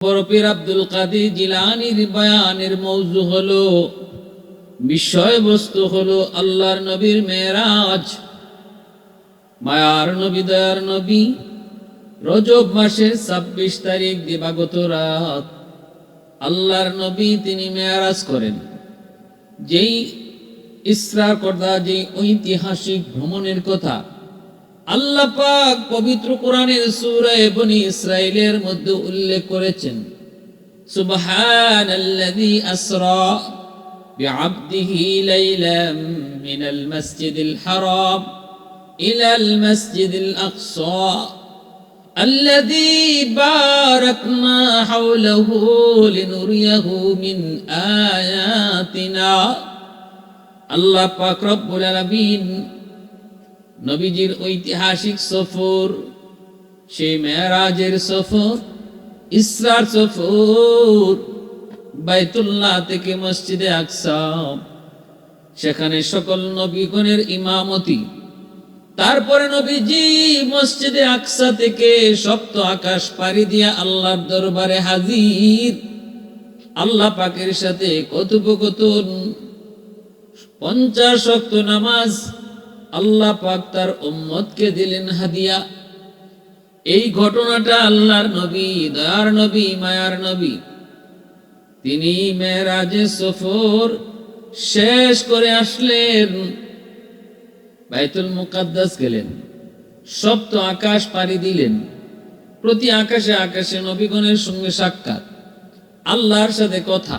বড় পীর আব্দুল কাদের জিলানীর বয়ানের মওযু হলো, বিষয়বস্তু হলো আল্লাহর নবীর মেরাজ। মায়ার নবী, দয়ার নবী রজব মাসের ২৬ তারিখ দিবাগত রাত আল্লাহর নবী তিনি মেরাজ করেন। যেই ইসরার কথা, যেই ঐতিহাসিক ভ্রমণের কথা আল্লাহ পাক পবিত্র কোরআনের সূরা বনী ইসরাঈলের মধ্যে উল্লেখ করেছেন। সুবহানাল্লাযী আসরা বিআবদিহি লাইলাম মিনাল মাসজিদিল হারাম ইলাল মাসজিদিল আকসা আল্লাযী বারাকনা হাওলাহু লিনুরিয়াহু মিন আয়াতিনা। আল্লাহ পাক রব্বুল আলামিন নবীজির ঐতিহাসিক সফর, সেই মেরাজের সফর, ইসরার সফর, বাইতুল্লাহ থেকে মসজিদে আকসা, সেখানে সকল নবীগণের ইমামতি। তারপরে নবীজি মসজিদে আকসা থেকে সপ্ত আকাশ পাড়ি দিয়া আল্লাহর দরবারে হাজির। আল্লাহ পাকের সাথে কথোপকথন, 50 ওয়াক্ত নামাজ আল্লাহ পাক তার উম্মতকে দিলেন হাদিয়া। এই ঘটনাটা আল্লাহর নবী, দয়ার নবী, মায়ার নবী তিনি মেরাজে সফর শেষ করে আসলেন, বাইতুল মুকাদ্দাস গেলেন, সপ্ত আকাশ পাড়ি দিলেন। প্রতি আকাশে আকাশে নবীগণের সঙ্গে সাক্ষাৎ, আল্লাহর সাথে কথা,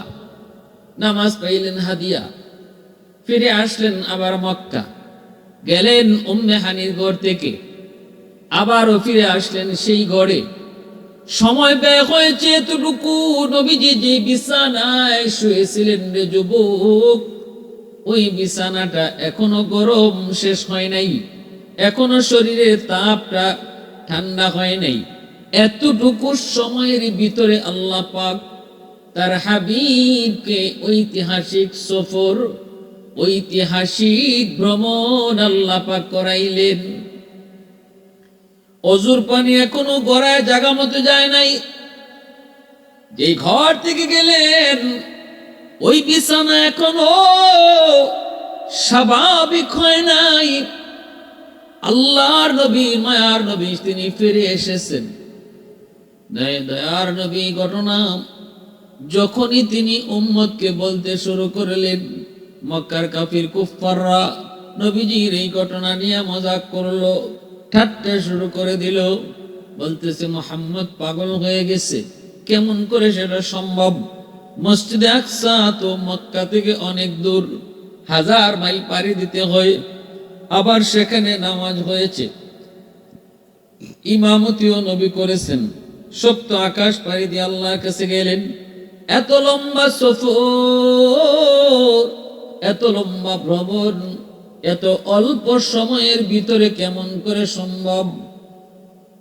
নামাজ পাইলেন হাদিয়া। ফিরে আসলেন আবার মক্কা, গেলেন উম্মে হানির ঘর থেকে, আবারও ফিরে আসলেন সেই ঘরে। সময় ব্যয় হয়েছে এতটুকু, নবীজি যে বিছানায় শুয়েছিলেন রে যুবক, ওই বিছানাটা এখনো গরম শেষ হয় নাই, এখনো শরীরের তাপটা ঠান্ডা হয় নাই। এতটুকু সময়ের ভিতরে আল্লাহ পাক তার হাবিবকে ঐতিহাসিক সফর, ঐতিহাসিক ভ্রমণ আল্লাহ পাক করাইলেন। অজুর পানি এখনো গড়ায় জায়গা মতো যায় নাই। যেই ঘর থেকে গেলেন ওই বিছানা এখনো স্বাভাবিক হয় নাই। আল্লাহর নবী, মায়ার নবী তিনি ফিরে এসেছেন। দয়ার নবী ঘটনা যখনই তিনি উম্মতকে বলতে শুরু করলেন, মক্কার কাফির কুফফাররা নবীজির এই ঘটনা নিয়ে মজাক করলো, ঠাট্টা শুরু করে দিল। বলতেছে মুহাম্মদ পাগল হয়ে গেছে, কেমন করে সেটা সম্ভব? মসজিদে আকসা তো মক্কা থেকে অনেক দূর, 1000 মাইল পাড়ি দিতে হয়। আবার সেখানে নামাজ হয়েছে, ইমামতিও নবী করেছেন, সপ্ত আকাশ পাড়ি দিয়ে আল্লাহর কাছে গেলেন। এত লম্বা সফর, এত লম্বা ভ্রমণ, এত অল্প সময়ের ভিতরে কেমন করে সম্ভব?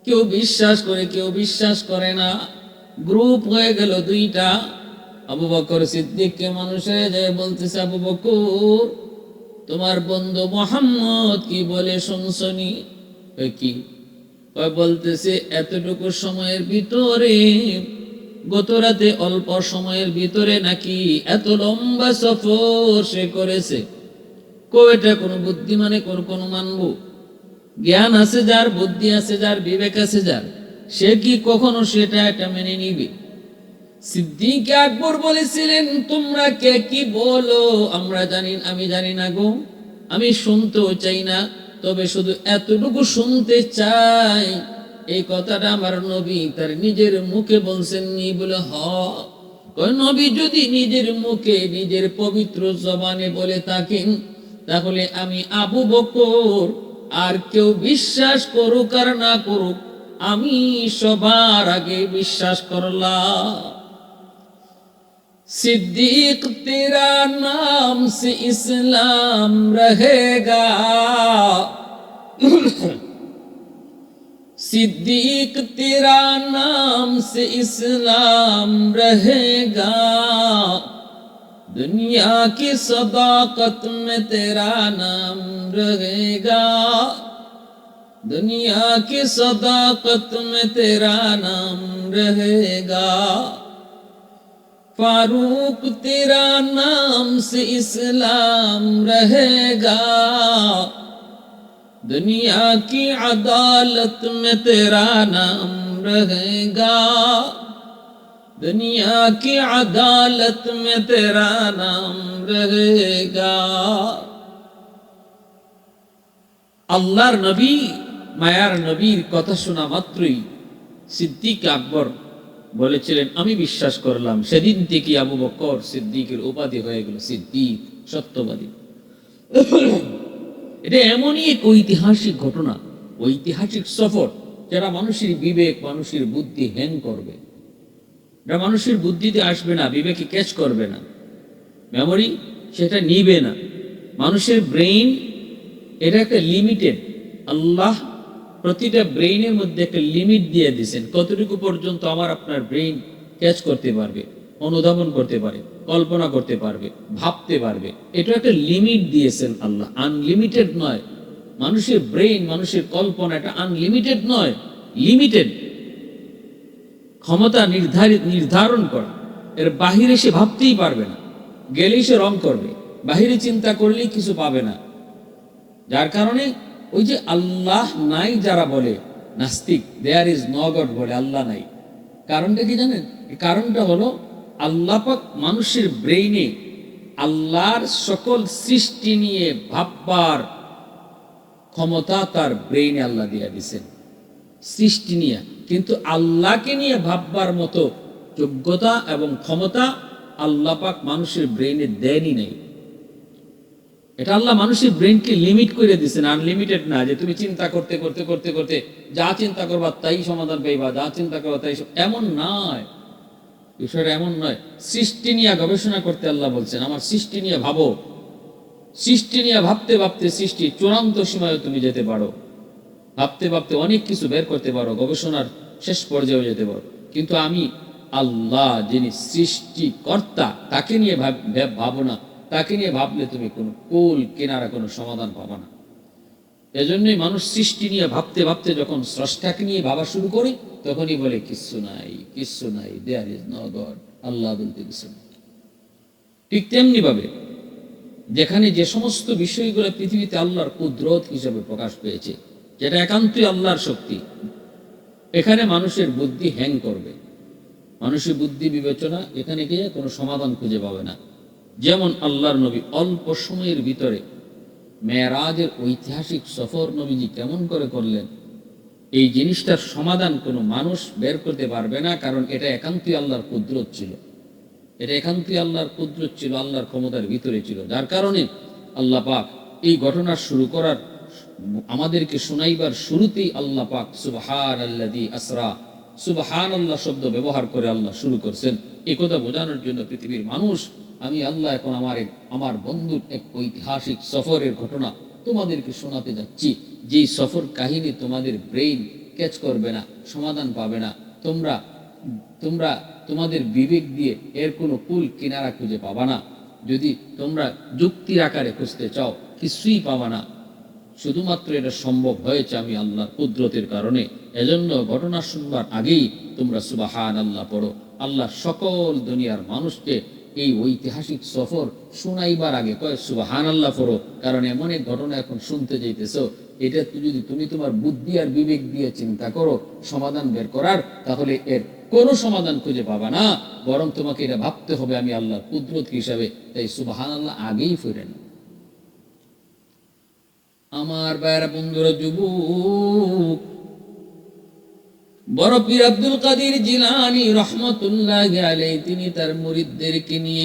কেউ বিশ্বাস করে, কেউ বিশ্বাস করে না। গ্রুপ হয়ে গেল দুইটা। আবু বকর সিদ্দিককে মানুষ হয়ে যায়, বলতেছে আবু বকর তোমার বন্ধু মুহাম্মদ কি বলে শুনছনি? কি বলতেছে? এতটুকু সময়ের ভিতরে, গত রাতে অল্প সময়ের ভিতরে নাকি এত লম্বা সফর সে করেছে। এটা কোনো বুদ্ধিমানে কোনো মানবো? জ্ঞান আছে যার, বুদ্ধি আছে যার, বিবেক আছে যার, সে কি কখনো সেটা এটা মেনে নিবে? সিদ্দিক আকবর বলেছিলেন, তোমরা কে কি বলো আমরা জানি, আমি জানি না গো, আমি শুনতেও চাই না, তবে শুধু এতটুকু শুনতে চাই, এই কথাটা আমার নবী তার নিজের মুখে বলছেন নি বলে নবী যদি নিজের মুখে নিজের পবিত্র জবানে বলে থাকেন, তাহলে আমি আবু বকর, আর কেউ বিশ্বাস করুক আর না করুক, আমি সবার আগে বিশ্বাস করলাম। सिद्दीक तेरा नाम से इस्लाम रहेगा, सिद्दीक तेरा नाम से इस्लाम रहेगा, दुनिया की सदाकत में तेरा नाम रहेगा, दुनिया की सदाकत में तेरा नाम रहेगा, फारूक तेरा नाम से इस्लाम रहेगा, दुनिया की अदालत में तेरा नाम रहेगा, दुनिया की अदालत में तेरा नाम रहेगा। আল্লাহর নবী মায়ার নবীর কথা শোনা মাত্রই সিদ্দিক আকবর বলেছিলেন আমি বিশ্বাস করলাম। সেদিন থেকে আবু বকর সিদ্দিকের উপাধি হয়ে গেল সিদ্দিক, সত্যবাদী। এটা এমনই এক ঐতিহাসিক ঘটনা, ঐতিহাসিক সফর, যারা মানুষের বিবেক, মানুষের বুদ্ধি হ্যাং করবে, এটা মানুষের বুদ্ধিতে আসবে না, বিবেকে ক্যাচ করবে না, মেমোরি সেটা নিবে না। মানুষের ব্রেইন এটা একটা লিমিটেড, আল্লাহ প্রতিটা ব্রেইনের মধ্যে একটা লিমিট দিয়ে দিয়েছেন, কতটুকু পর্যন্ত আমার আপনার ব্রেইন ক্যাচ করতে পারবে, অনুধাবন করতে পারে, কল্পনা করতে পারবে, ভাবতে পারবে। এটা একটা লিমিট দিয়েছেন আল্লাহ, আনলিমিটেড নয়। মানুষের ব্রেইন, মানুষের কল্পনা এটা আনলিমিটেড নয়, লিমিটেড। ক্ষমতা নির্ধারণ করা, এর বাহিরে সে ভাবতেই পারবে না, গেলেই সে রং করবে, বাহিরে চিন্তা করলেই কিছু পাবে না। যার কারণে ওই যে আল্লাহ নাই যারা বলে, নাস্তিক, দেয়ার ইজ নো গড বলে, আল্লাহ নাই, কারণটা কি জানেন? কারণটা হলো আল্লাহ পাক মানুষের ব্রেইনে আল্লাহর সকল সৃষ্টি নিয়ে ভাববার ক্ষমতা তার ব্রেইনে আল্লাহ দিয়ে দিয়েছেন, সৃষ্টি নিয়ে। কিন্তু আল্লাহকে নিয়ে ভাববার মতো যোগ্যতা এবং ক্ষমতা আল্লাহ পাক মানুষের ব্রেইনে দেয়নি নাই। এটা আল্লাহ মানুষের ব্রেইনকে লিমিট করে দিয়েছেন, আনলিমিটেড না, যে তুমি চিন্তা করতে করতে করতে করতে যা চিন্তা করবা তাই সমাধান পাইবা, যা চিন্তা করবা তাই, এমন নয়, বিষয়টা এমন নয়। সৃষ্টি নিয়ে গবেষণা করতে আল্লাহ বলছেন, আমার সৃষ্টি নিয়ে ভাবো। সৃষ্টি নিয়ে ভাবতে ভাবতে সৃষ্টি চূড়ান্ত সীমায় তুমি যেতে পারো, ভাবতে ভাবতে অনেক কিছু বের করতে পারো, গবেষণার শেষ পর্যায়ে যেতে পারো। কিন্তু আমি আল্লাহ যিনি সৃষ্টিকর্তা, তাকে নিয়ে ভাবো না, তাকে নিয়ে ভাবলে তুমি কোনো কুল কিনারা কোনো সমাধান পাবা না। এজন্যই মানুষ সৃষ্টি নিয়ে ভাবতে ভাবতে যখন স্রষ্টাকে নিয়ে ভাবা শুরু করে, তখনই বলে কিচ্ছু নাই, কিচ্ছু নাই, দেয়ার ইজ নো গড, আল্লাহ বলতে কিছু নেই। ঠিক তেমনি ভাবে যেখানে যে সমস্ত বিষয়গুলো পৃথিবীতে আল্লাহর কুদরত হিসেবে প্রকাশ পেয়েছে, যেটা একান্তই আল্লাহর শক্তি, এখানে মানুষের বুদ্ধি হ্যাং করবে, মানুষের বুদ্ধি বিবেচনা এখানে গিয়ে কোনো সমাধান খুঁজে পাবে না। যেমন আল্লাহর নবী অল্প সময়ের ভিতরে মেরাজের ঐতিহাসিক সফর নবীজি কেমন করে করলেন, এই জিনিসটার সমাধান কোনো মানুষ বের করতে পারবে না, কারণ এটা একান্তই আল্লাহর কুদরত ছিল, এটা একান্তই আল্লাহর কুদরত ছিল, আল্লাহর ক্ষমতার ভিতরে ছিল। যার কারণে আল্লাহ পাক এই ঘটনা শুরু করার, আমাদেরকে শোনাইবার শুরুতেই আল্লাহ পাক সুবহানাল্লাযী আসরা, সুবহানাল্লাহ শব্দ ব্যবহার করে আল্লাহ শুরু করছেন। এই কথা বোঝানোর জন্য পৃথিবীর মানুষ, আমি আল্লাহ এখন আমার বন্ধুর এক ঐতিহাসিক সফরের ঘটনা তোমাদেরকে শোনাতে যাচ্ছি, যেই সফর কাহিনী তোমাদের ব্রেইন ক্যাচ করবে না, সমাধান পাবে না, তোমরা তোমাদের বিবেক দিয়ে এর কোনো কুল কিনারা খুঁজে পাবা না। যদি তোমরা যুক্তির আকারে খুঁজতে চাও, কিছুই পাবা না। শুধুমাত্র এটা সম্ভব হয়েছে আমি আল্লাহর কুদরতের কারণে। এজন্য ঘটনা শুনবার আগেই তোমরা সুবহানাল্লাহ পড়ো। আল্লাহ সকল দুনিয়ার মানুষকে এই ঐতিহাসিক সফর শোনাইবার আগে কয় সুবহানাল্লাহ পড়ো, কারণ এমন এক ঘটনা এখন শুনতে যাইতেছো, এটা যদি তুমি তোমার বুদ্ধি আর বিবেক দিয়ে চিন্তা করো সমাধান বের করার, তাহলে এর কোনো সমাধান খুঁজে পাবা না, বরং তোমাকে এটা ভাবতে হবে আমি আল্লাহর কুদরত হিসাবে। তাই সুবহানাল্লাহ আগেই ফিরেন। আমার ভাইরা, বন্ধুরা, যুবক, বড় পীর আব্দুল কাদের জিলানী রহমতুল্লাহি আলাইহি তিনি তার মুরিদদেরকে নিয়ে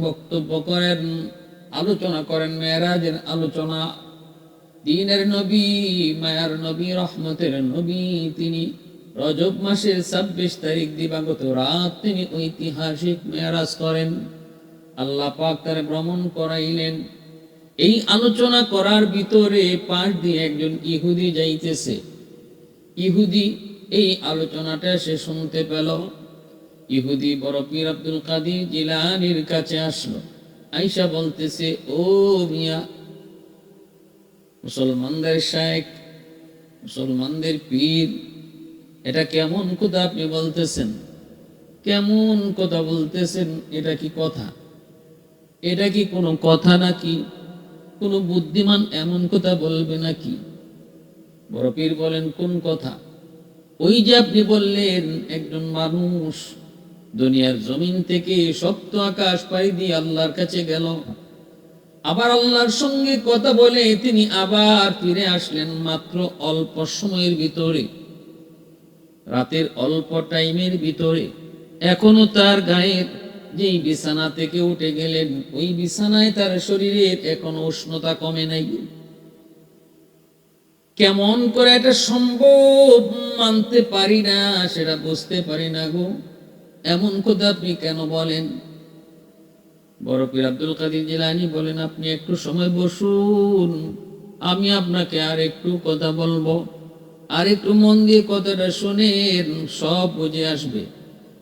বক্তব্য করেন, আলোচনা করেন, মেরাজের আলোচনা। দ্বীনের নবী, মায়ার নবী, রহমতের নবী, তিনি রজব মাসের 26 তারিখ দিবাগত রাত তিনি ঐতিহাসিক মেরাজ করেন। আল্লাহ পাক তার ভ্রমণ করাইলেন। এই আলোচনা করার ভিতরে পাশ দিয়ে একজন ইহুদি যাইতেছে। ইহুদি এই আলোচনাটা সে শুনতে পেল। ইহুদি বড় পীর আব্দুল কাদের জিলানীর কাছে আসলো, আইসা বলতেছে, ও মিয়া, মুসলমানদের শায়েখ, মুসলমানদের পীর, এটা কেমন কথা আপনি বলতেছেন? কেমন কথা বলতেছেন? এটা কি কথা? এটা কি কোনো কথা নাকি? কোনো বুদ্ধিমান এমন কথা বলবে নাকি? বড় পীর বলেন, কোন কথা? ওই যে আপনি বললেন একজন মানুষ দুনিয়ার জমিন থেকে সপ্ত আকাশ পাড়ি দিয়ে আল্লাহর কাছে গেল, আবার আল্লাহর সঙ্গে কথা বলে তিনি আবার ফিরে আসলেন মাত্র অল্প সময়ের ভিতরে, রাতের অল্প টাইমের ভিতরে। এখনো তার গায়ের যেই বিছানা থেকে উঠে গেলেন, ওই বিছানায় তার শরীরের এখনো উষ্ণতা কমে নাই। কেমন করে এটা সম্ভব মানতে পারি না, সেটা বুঝতে পারি না গো। এমন কথা আপনি কেন বলেন? বড় পীর আব্দুল কাদের জিলানী বলেন, আপনি একটু সময় বসুন, আমি আপনাকে আর একটু কথা বলবো, আর একটু মন দিয়ে কথাটা শুনেন, সব বুঝে আসবে।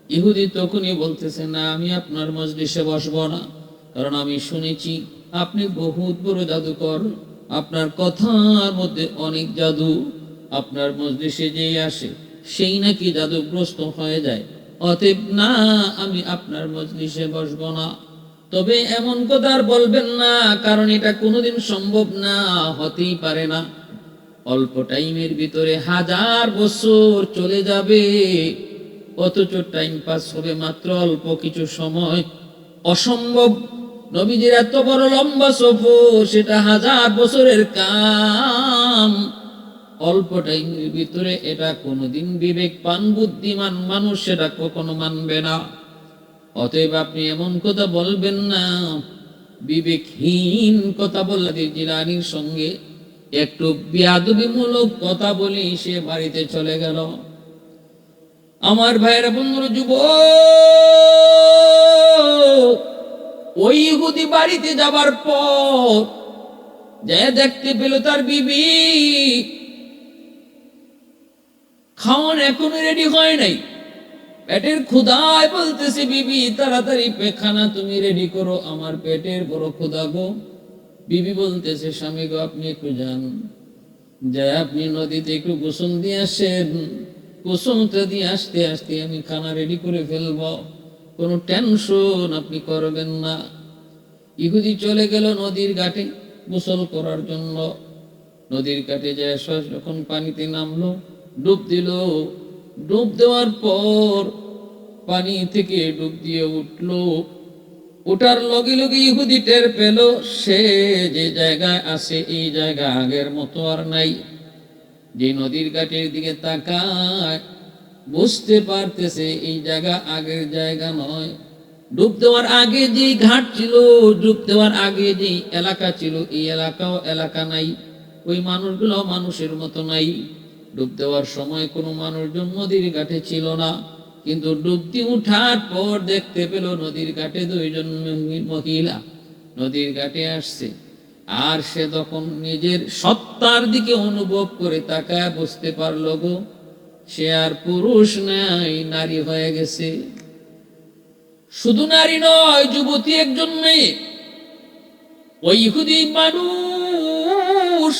ইহুদি তখনই বলতেছে, না আমি আপনার মজলিসে বসবো না, কারণ আমি শুনেছি আপনি বহুত বড় জাদুকর, আপনার কথার মধ্যে অনেক জাদু, আপনার মজলিসে যেই আসে সেই নাকি জাদুগ্রস্ত হয়ে যায়, অতএব না আমি আপনার মজলিসে বসবো না। তবে এমন কথা আর বলবেন না, কারণ এটা কোনোদিন সম্ভব না, হতেই পারে না। অল্প টাইমের ভিতরে 1000 বছর চলে যাবে, অথচ টাইম পাস হবে মাত্র অল্প কিছু সময়। অসম্ভব। নবীজির এত বড় লম্বা সফর, সেটা 1000 বছরের কাম, অল্প টাইমের ভিতরে এটা কোনোদিন বিবেকবান বুদ্ধিমান মানুষ সেটা কখনো মানবে না। অতএব আপনি এমন কথা বলবেন না, বিবেকহীন কথা বললে। জিলানীর সঙ্গে একটু বেয়াদবিমূলক কথা বলি সে বাড়িতে চলে গেল। আমার ভাইয়েরা, বন্ধুরা, যুব, ওই ইহুদি বাড়িতে যাবার পর যে দেখতে পেল তার বিবি খাওয়ান এখনো রেডি হয় নাই, পেটের ক্ষুধায় বলতেছে, বিবি তাড়াতাড়ি পেখানা তুমি রেডি করো, আমার পেটের বড় ক্ষুধা গো। বিবি বলতেছে, স্বামী গো আপনি একটু যান, যাই আপনি নদীতে একটু গোসল দিয়ে আসেন, গোসলটা দিয়ে আসতে আসতে আমি খানা রেডি করে ফেলব, কোনো টেনশন আপনি করবেন না। ইহুদি চলে গেল নদীর ঘাটে গোসল করার জন্য। নদীর ঘাটে যায় যখন পানিতে নামলো, ডুব দিল। ডুব দেওয়ার পর পানি থেকে ডুব দিয়ে উঠলো। ওটার লগে লগে ইহুদি টের পেল সে যে জায়গায় আছে এই জায়গা আগের মতো আর নাই। যে নদীর ঘাটের দিকে তাকায় বুঝতে পারতেছে এই জায়গা আগের জায়গা নয়। ডুব দেওয়ার আগে যে ঘাট ছিল, ডুব দেওয়ার আগে যে এলাকা ছিল, এই এলাকাও এলাকা নাই, ওই মানুষগুলো মানুষের মতো নাই। ডুব দেওয়ার সময় কোনো মানুষজন নদীর ঘাটে ছিল না, কিন্তু ডুবতি উঠার পর দেখতে পেল নদীর ঘাটে 2 জন মহিলা নদীর ঘাটে আসছে। আর সে তখন নিজের সত্তার দিকে অনুভব করে তাকায় বুঝতে পারল গো, সে আর পুরুষ নাই, নারী হয়ে গেছে। শুধু নারী নয়, যুবতী একজন মেয়ে। ওই ইহুদি মানুষ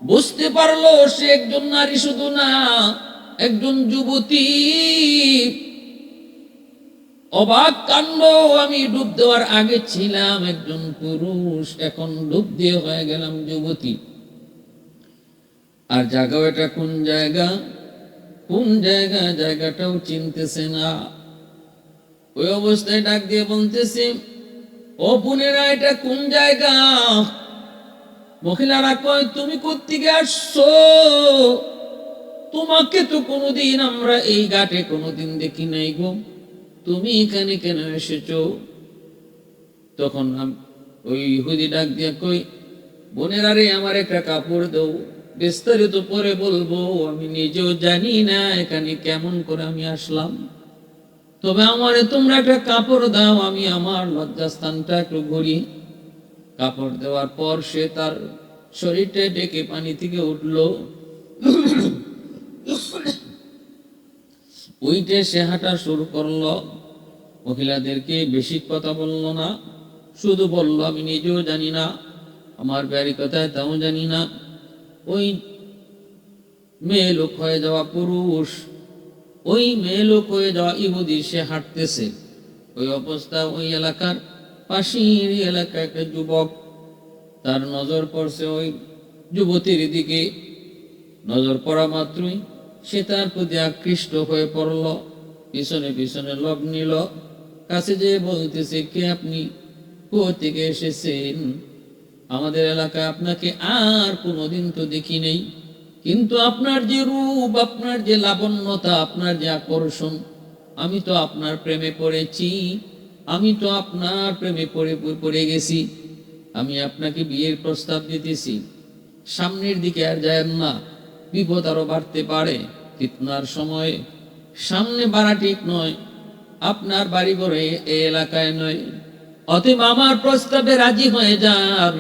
বুঝতে পারলো সে একজন নারী শুধু না, একজন যুবতী। অবাক কাণ্ড, আমি ডুব দেওয়ার আগে ছিলাম একজন পুরুষ, এখন ডুব দিয়ে হয়ে গেলাম যুবতী। আর জায়গাও এটা কোন জায়গা, কোন জায়গা, জায়গাটাও চিনতেছে না। ওই অবস্থায় ডাক দিয়ে বলতেছে, ও বোনেরা এটা কোন জায়গা? মহিলারা কয়, তুমি কোত্থেকে আসছো? তোমাকে তো কোনোদিন আমরা এই ঘাটে কোনোদিন দেখি নাই গো, তুমি এখানে কেন এসেছো? তখন ওই ইহুদি ডাক দিয়ে কই, বোনেরা রে আমার একটা কাপড় দাও, বিস্তারিত পরে বলবো, আমি নিজেও জানি না এখানে কেমন করে আমি আসলাম, তবে আমারে তোমরা একটা কাপড় দাও, আমি আমার লজ্জাস্থানটা একটু ঘুরি। কাপড় দেওয়ার পর সে তার শরীরটা ডেকে পানি থেকে উঠলো। উইটে সে হাঁটা শুরু করলো। মহিলাদেরকে বেশি কথা বললো না, শুধু বলল, আমি নিজেও জানি না, আমার বাড়ি কোথায় তাও জানি না। ওই মেয়ে লোক হয়ে যাওয়া পুরুষ, ওই মেয়ে লোক হয়ে যাওয়া ইহুদি সে হাঁটতেছে। ওই অবস্থা ওই এলাকার পাশের এলাকার একটা যুবক, তার নজর পড়ছে ওই যুবতীর দিকে। নজর পড়া মাত্রই সে তার প্রতি আকৃষ্ট হয়ে পড়ল, পিছনে পিছনে লগ নিল, কাছে যেয়ে বলতেছে, কে আপনি, কোথা থেকে এসেছেন? আমাদের এলাকায় আপনাকে আর কোনোদিন তো দেখি নেই, কিন্তু আপনার যে রূপ, আপনার যে লাবণ্যতা, আপনার যে আকর্ষণ, আমি তো আপনার প্রেমে পড়েছি, আমি তো আপনার প্রেমে পড়ে গেছি। আমি আপনাকে বিয়ের প্রস্তাব দিতেছি, সামনের দিকে আর যায়েন না, বিপদ আরো বাড়তে পারে। ফিতনার সময়ে সামনে বাড়া ঠিক নয়, আপনার বাড়ি ঘরে এই এলাকায় নয়, অতএব আমার প্রস্তাবে রাজি হয়ে যান।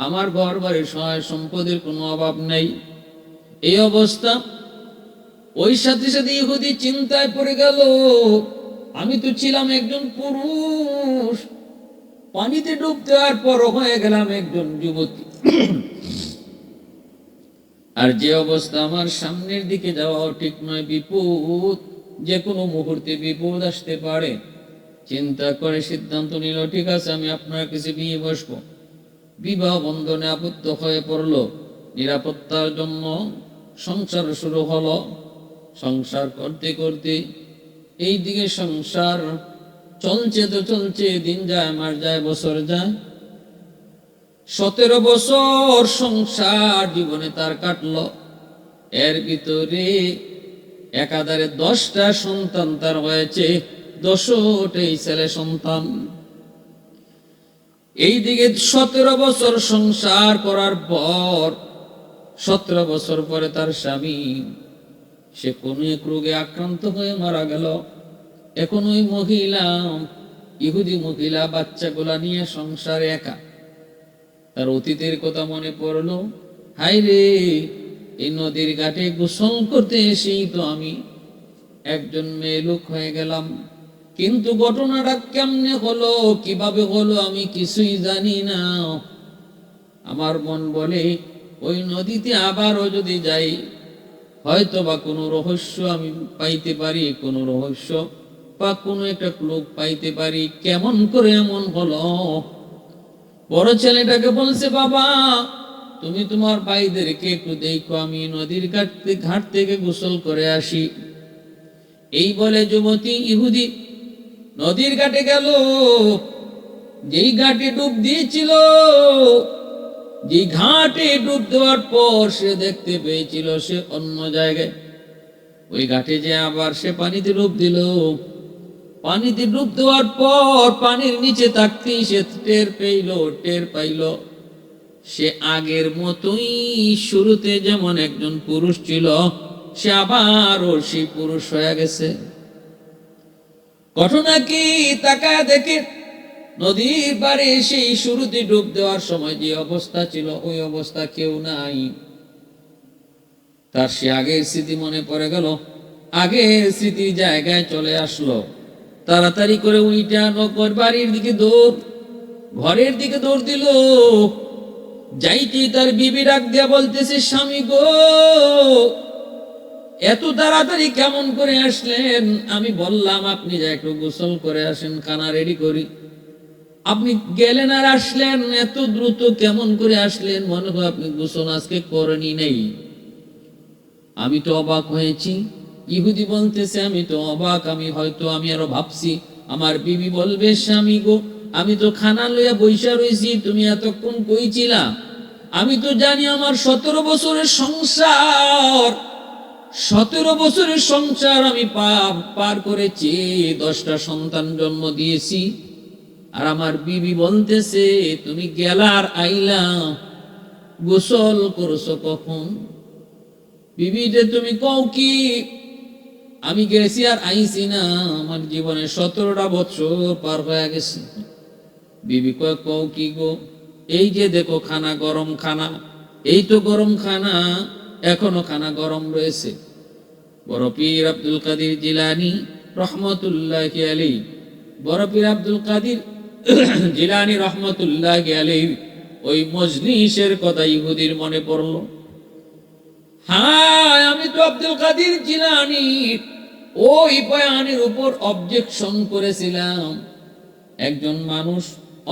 আমার ঘর বাড়ির সহায় সম্পদের কোনো অভাব নেই। এই অবস্থা, ওই সাথে সাথে ইহুদি চিন্তায় পড়ে গেল, আমি তো ছিলাম একজন পুরুষ, পানিতে ডুব দেওয়ার পর হয়ে গেলাম একজন যুবতী, আর যে অবস্থা, আমার সামনের দিকে যাওয়াও ঠিক নয়, বিপদ, যে কোনো মুহূর্তে বিপদ আসতে পারে। চিন্তা করে সিদ্ধান্ত নিল, ঠিক আছে, আমি আপনার কাছে বিয়ে বসবো। বিবাহ বন্ধনে আবদ্ধ হয়ে পড়ল। নিরাপত্তার জন্য সংসার শুরু হলো। সংসার করতে করতে এইদিকে সংসার চলছে তো চলছে, দিন যায়, মাস যায়, বছর যায়। 17 বছর সংসার জীবনে তার কাটলো। এর ভিতরে একাধারে 10টা সন্তান তার হয়েছে, 10টাই ছেলে সন্তান। এইদিকে 17 বছর সংসার করার পর, 17 বছর পরে তার স্বামী সে কোন এক রোগে আক্রান্ত হয়ে মারা গেল। এখন ওই মহিলা, ইহুদি মহিলা, বাচ্চাগুলা নিয়ে সংসারে একা। তার অতীতের কথা মনে পড়লো, হায় রে, এই নদীর ঘাটে গোসল করতে এসেই তো আমি একজন মেয়ে লোক হয়ে গেলাম, কিন্তু ঘটনাটা কেমনে হলো, কিভাবে হলো, আমি কিছুই জানি না। আমার মন বলে, ওই নদীতে আবারও যদি যাই, হয়তো বা কোনো রহস্য আমি পাইতে পারি, কোনো রহস্য বা কোনো একটা ক্লুক পাইতে পারি, কেমন করে এমন হলো। বড় ছেলেটাকে বলছে, বাবা, তুমি তোমার ভাইদেরকে একটু দেখো, আমি নদীর ঘাট থেকে গোসল করে আসি। এই বলে যুবতী ইহুদি নদীর ঘাটে গেল। যেই ঘাটে ডুব দিয়েছিল, যেই ঘাটে ডুব দেওয়ার পর সে দেখতে পেয়েছিল সে অন্য জায়গায়। ওই ঘাটে যে আবার সে পানিতে ডুব দিল। পানিতে ডুব দেওয়ার পর পানির নিচে থাকতেই সে টের পাইল সে আগের মতোই, শুরুতে যেমন একজন পুরুষ ছিল, সে আবারও সেই পুরুষ হয়ে গেছে। ঘটনা কি, তাকায় দেখে নদীর পাড়ে সেই শুরুতে ডুব দেওয়ার সময় যে অবস্থা ছিল, ওই অবস্থা কেউ নাই। তার সে আগের স্মৃতি মনে পড়ে গেল, আগের স্মৃতির জায়গায় চলে আসলো। তাড়াতাড়ি করে উইটা নকর বাড়ির দিকে দৌড়, ঘরের দিকে দৌড় দিল। যাইতে তার বিবি ডাক দিয়া বলতেছে, স্বামী গো, এত তাড়াতাড়ি কেমন করে আসলেন? আমি বললাম আপনি যা একটু গোসল করে আসেন, খানা রেডি করি, আপনি গেলেন আর আসলেন, এত দ্রুত কেমন করে আসলেন? মনে হয় আপনি গোসল আজকে করেনি নেই। আমি তো অবাক হয়েছি। ইহুদি বলতেছে, আমি তো অবাক, আমি আরো ভাবছি আমার বিবি বলবে, স্বামী গো, আমি তো খানা লইয়া বইসা রয়েছি, তুমি এতক্ষণ কই ছিলা? আমি তো জানি আমার 17 বছরের সংসার, 17 বছরের সংসার আমি পার করেছি, 10টা সন্তান জন্ম দিয়েছি, আর আমার বিবি বলতেছে তুমি গেলার আইলা, গোসল করছো কখন? বিবি যে তুমি কও কি? আমি গেছি আর আইছি না, আমার জীবনে 17টা বছর পার হয়ে গেছে। বিবি কয়, কও কি গো? এই যে দেখো খানা, গরম খানা, এই তো গরম খানা, এখনো খানা গরম রয়েছে। বড় পীর আব্দুল কাদের জিলানী রহমতুল্লাহি আলাইহি, বড় পীর আব্দুল কাদের জিলানী রহমতুল্লাহি আলাইহি ওই মজলিসের কথা ইহুদির মনে পড়লো। হ্যাঁ, আমি তো আব্দুল কাদের জিলানী ওই বয়ানের উপর অবজেকশন করেছিলাম। একজন মানুষ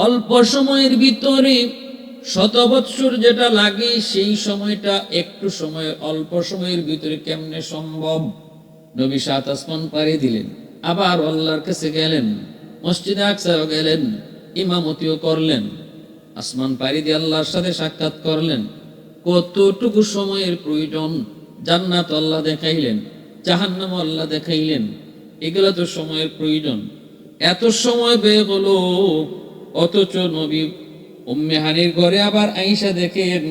অল্প সময়ের ভিতরে 100 বৎসর যেটা লাগে সেই সময়টা একটু সময়, অল্প সময়ের ভিতরে কেমনে সম্ভব? নবী 7 আসমান পাড়ি দিলেন, আবার আল্লাহর কাছে গেলেন, মসজিদে আকসাও গেলেন, ইমামতিও করলেন, আসমান পাড়ি দিয়ে আল্লাহর সাথে সাক্ষাৎ করলেন। কতটুকু সময়ের প্রয়োজন? জান্নাত আল্লাহ দেখাইলেন, জাহান্নাম আল্লাহ দেখাইলেন, এগুলো তো সময়ের প্রয়োজন। এত সময় ব্যয় হলো, অথচ নবী উম্মে হানির ঘরে আবার আয়েশা দেখেন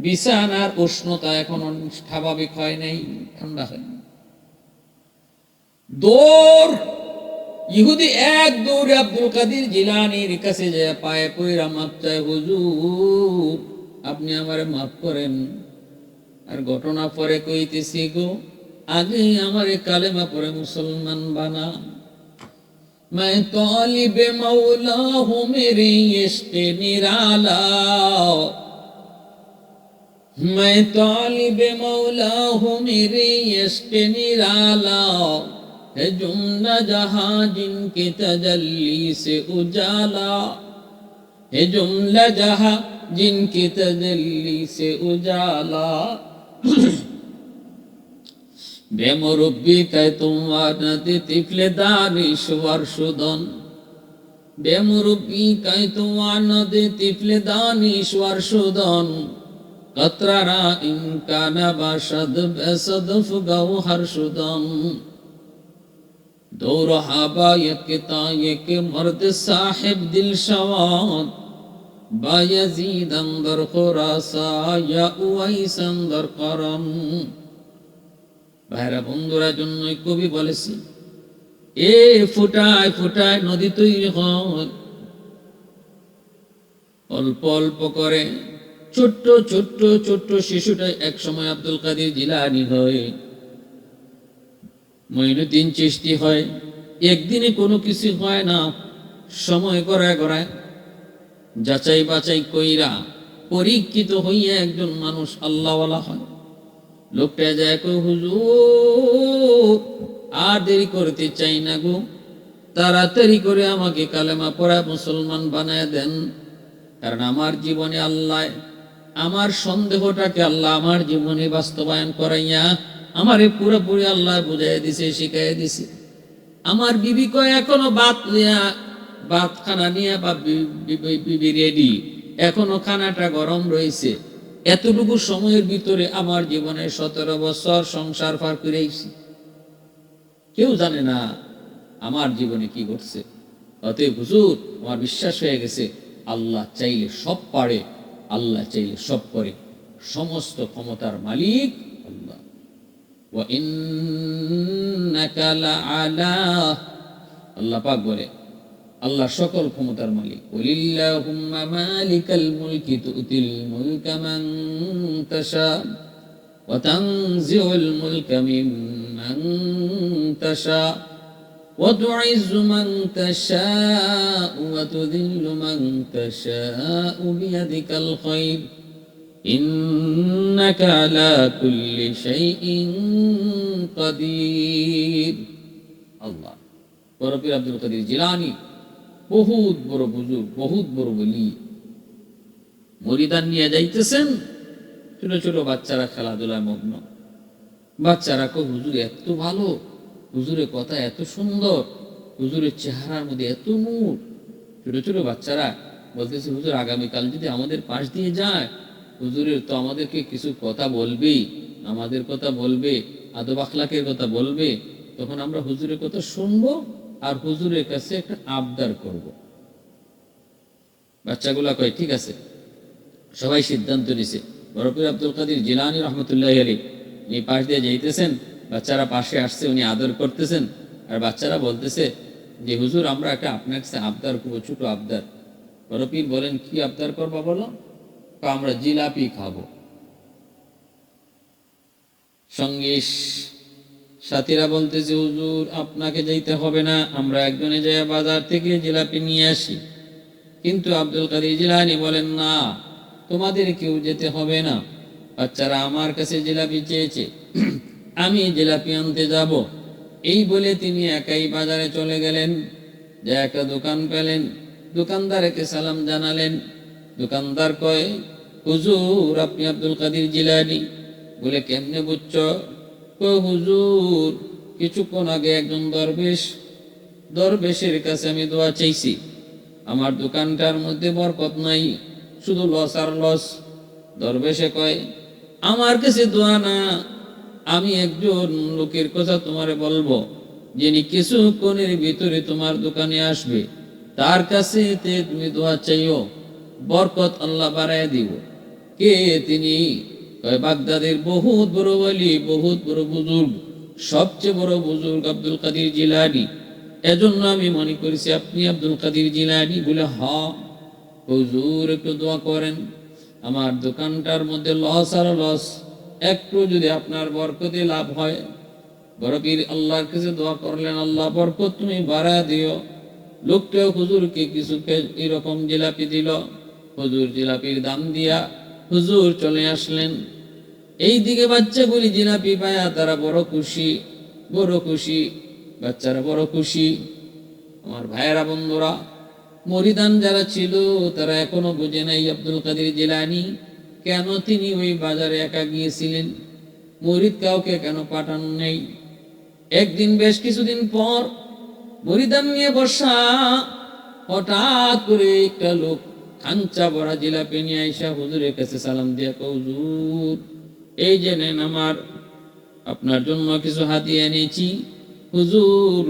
বিছানার উষ্ণতা এখনো স্বাভাবিক হয় নাই, ঠান্ডা হয়নি। দৌড়, ইহুদি এক দৌড়ে আব্দুল কাদের জিলানীর কাছে যায়, পায়ে পইরা মাপ চায়, হুজুর আপনি আমারে মাফ করেন। আর ঘটনা পরে কইতেছি গো, আগে আমারে কালেমা পড়ে মুসলমান বানা। मैं तालिब मौला हूँ मेरी इश्क निराला, मैं तालिब मौला हूँ मेरी इश्क निराला, है जुम्ला जहाँ जिनके तजल्ली से उजाला, है जुम्ला जहाँ जिनके तजल्ली से उजाला। বেমুরব্বি কায় তোমার নদী তিফলে দানিশওয়ার সুদন, বেমুরব্বি কায় তোমার নদী তিফলে দানিশওয়ার সুদন, কতরারা ইনকানা বাশদ বেসদফ গৌহর সুদন, দৌর হাবা একতা এক মর্দ সাহেব দিল শওয়াদ, বায়াজিদ अंदर खुरासा या उवैस अंदर करम। ভাইরা বন্ধুরা, জন্যই কবি বলেছি, এ ফুটায় ফুটায় নদী তৈরি হয়, অল্প অল্প করে ছোট্ট ছোট্ট ছোট্ট শিশুটাই এক সময় আব্দুল কাদের জিলানী হয়, মঈনুদ্দিন চিশতি হয়। একদিনে কোনো কিছু হয় না, সময় গড়ায় গড়ায় যাচাই বাছাই কইরা পরীক্ষিত হইয়া একজন মানুষ আল্লাহওয়ালা হয়। লোকটা যায় কো, হুজুর আর দেরি করতে চাই না গো, তাড়াতাড়ি করে আমাকে কালেমা পড়া মুসলমান বানায় দেন। কারণ আমার জীবনে আল্লাহ আমার সন্দেহটাকে আল্লাহ আমার জীবনে বাস্তবায়ন করাইয়া আমারে পুরোপুরি আল্লাহ বুঝাই দিছে, শিখাই দিছে। আমার বিবি কয় এখনো ভাত খানা নিয়ে বা বিবি রেডি, এখনো খানাটা গরম রয়েছে। এতটুকু সময়ের ভিতরে আমার জীবনে 17 বছর সংসার পার করেছি, কেউ জানে না আমার জীবনে কি ঘটছে। অতএব হুজুর আমার বিশ্বাস হয়ে গেছে, আল্লাহ চাইলে সব পারে, আল্লাহ চাইলে সব করে, সমস্ত ক্ষমতার মালিক আল্লাহ। ওয়া ইন্নাকা লাআলা, আল্লাহ পাক বলে আল্লাহ সকল ক্ষমতার মালিক। কুলিল্লাহুম্মা মালিকাল মুলকি তুতিল মুলকা মান তাশা ওয়া তানজিউল মুলকা মিম্মান তাশা ওয়া তুইজ্জু মান তাশা ওয়া তুযিল্লু মান তাশা বিয়াদিকাল খায়র ইন্নাকা আলা কুল্লি শাইইন কাদির। আল্লাহ বড় পীর আব্দুল কাদের জিলানী বহুত বড় বুজুর্গ, বহুত বড় বলি, মরিদান নিয়ে যাইতেছেন, ছোট ছোট বাচ্চারা খেলাধুলায় মগ্ন। বাচ্চারা কো, হুজুর এত ভালো, হুজুরের কথা এত সুন্দর, হুজুরের চেহারার মধ্যে এত নূর। ছোট ছোট বাচ্চারা বলতেছে, হুজুর আগামীকাল যদি আমাদের পাশ দিয়ে যায়, হুজুরের তো আমাদেরকে কিছু কথা বলবেই, আমাদের কথা বলবে, আদব আখলাকের কথা বলবে, তখন আমরা হুজুরের কথা শুনবো আর হুজুরের কাছে একটা আবদার করব। বাচ্চাগুলা কয় ঠিক আছে। সবাই সিদ্ধান্ত নিছে। বড় পীর আব্দুল কাদের জিলানী রহমতুল্লাহি আলাইহি উনি পাশ দিয়ে যাইতেছেন, বাচ্চারা পাশে আসছে, উনি আদর করতেছেন, আর বাচ্চারা বলতেছে যে হুজুর আমরা একটা আপনার কাছে আবদার করবো, ছোট আবদার। বড় পীর বলেন, কি আবদার করবা বলো? আমরা জিলাপি খাবো। সঙ্গে সাথীরা বলতেছে, হুজুর আপনাকে যাইতে হবে না, আমরা একজনে যাই বাজার থেকে জিলাপি নিয়ে আসি। কিন্তু আব্দুল কাদের জিলানী বলেন, না তোমাদের কেউ যেতে হবে না, বাচ্চারা আমার কাছে জিলাপি চেয়েছে, আমি জিলাপি আনতে যাব। এই বলে তিনি একাই বাজারে চলে গেলেন। যে একটা দোকান পেলেন, দোকানদারকে সালাম জানালেন। দোকানদার কয়, হুজুর আপনি আব্দুল কাদের জিলানী? বলে কেমনে বুঝছ? কয় হুজুর কিছুক্ষণ আগে একজন দরবেশের কাছে আমি দোয়া চাইছি, আমার দোকানটার মধ্যে বরকত নাই, শুধু লস আর লস। দরবেশে কয়, আমার কাছে দোয়া না, আমি একজন লোকের কথা তোমারে বলবো, যিনি কিছুক্ষণের ভিতরে তোমার দোকানে আসবে, তার কাছে তুমি দোয়া চাইও, বরকত আল্লাহ বাড়ায় দিব। কে তিনি? কয় বাগদাদের বহুত বড় ওলি, বহুত বড় বুজুর্গ, সবচেয়ে বড় বুজুর্গ আব্দুল কাদের জিলানী। এজন্য আমি মনে করেছি আপনি আব্দুল কাদের জিলানী। বলে হ হুজুর, একটু দোয়া করেন, আমার দোকানটার মধ্যে লস আর লস, একটু যদি আপনার বরকতে লাভ হয়। বড় পীর আল্লাহর কাছে দোয়া করলেন, আল্লাহ বরকত তুমি বাড়া দিও। লোকটাও হুজুরকে কিছু এরকম জিলাপি দিল। হুজুর জিলাপির দাম দিয়া হুজুর চলে আসলেন। এই দিকে বাচ্চাগুলি জিলাপি পায়া তারা বড় খুশি, বড় খুশি, বাচ্চারা বড় খুশি। আমার ভাইয়েরা বন্ধুরা, মরিদান যারা ছিল তারা এখনো বুঝে নাই আব্দুল কাদের জিলানী কেন তিনি ওই বাজারে একা গিয়েছিলেন, মরিদ কাউকে কেন পাঠানো নেই। একদিন বেশ কিছুদিন পর মরিদান নিয়ে বসা, হঠাৎ করে একটা লোক খাঞ্চা ভরা জিলাপি নিয়ে আইসা হুজুরের কাছে সালাম দিয়া কয়, হুজুর এই যে নেন, আমার আপনার জন্য কিছু হাতিয়ে এনেছি। হুজুর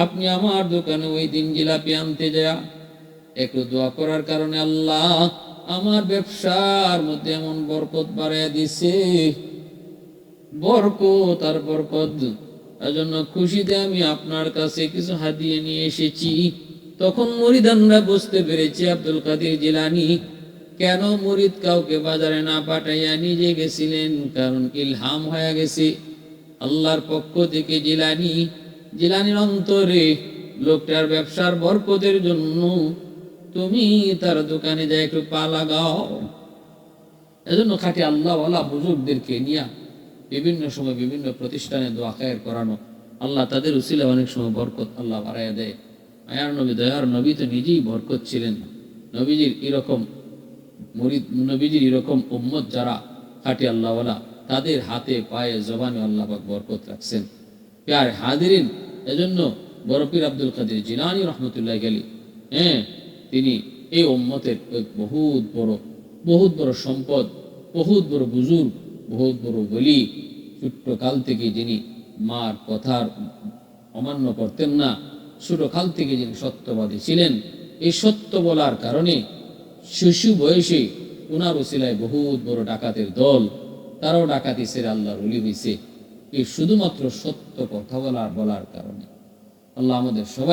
আপনি আমার দোকানে ওই দিন জিলাপি আনতে যা একটু দোয়া করার কারণে আল্লাহ আমার ব্যবসার মধ্যে এমন বরকত বাড়াইয়া দিছে, বরকত আর বরকত। এজন্য খুশিতে আমি আপনার কাছে কিছু হাদিয়ে নিয়ে এসেছি। তখন মুরিদানরা বুঝতে পেরেছে আব্দুল কাদের জিলানী কেন মুরিদ কাউকে বাজারে না পাঠাইয়া নিজে গেছিলেন, কারণ ইলহাম হয়ে গেছে আল্লাহর পক্ষ থেকে। জিলানীর অন্তরে লোকটার ব্যবসার বরকতের জন্য তুমি তার দোকানে যাই একটু পা লাগাও। এজন্য খাঁটি আল্লাহওয়ালা বুজুর্গদেরকে নিয়ে বিভিন্ন সময় বিভিন্ন প্রতিষ্ঠানে দোয়া খায়ের করানো, আল্লাহ তাদের উসিলা অনেক সময় বরকত আল্লাহ বাড়াইয়া দেয়। মায়ার নবী, দয়ার নবী তো নিজেই বরকত ছিলেন। নবীজির এরকম মুরিদ, নবীজির এরকম উম্মত যারা খাঁটি আল্লাহওয়ালা, তাদের হাতে পায়ে জবানে আল্লাহ পাক বরকত রাখছেন। প্যার হাজিরিন, এজন্য বড় পীর আব্দুল কাদের জিলানী রহমতুল্লাহ আলাইহি, তিনি এই উম্মতের বহুত বড় সম্পদ, বহুত বড় বুজুর্গ, বহুত বড় বলি। ছোট্ট কাল থেকে যিনি মার কথার অমান্য করতেন না, ছোট কাল থেকে যিনি সত্যবাদী ছিলেন, এই সত্য বলার কারণে শিশু বয়সে উনার উসিলায় বহুত বড় ডাকাতের দল, তারাও ডাকাতি ছেড়ে আল্লাহর ওলি হয়েছে, এই শুধুমাত্র সত্য কথা বলার কারণে। আল্লাহ আমাদের সবাই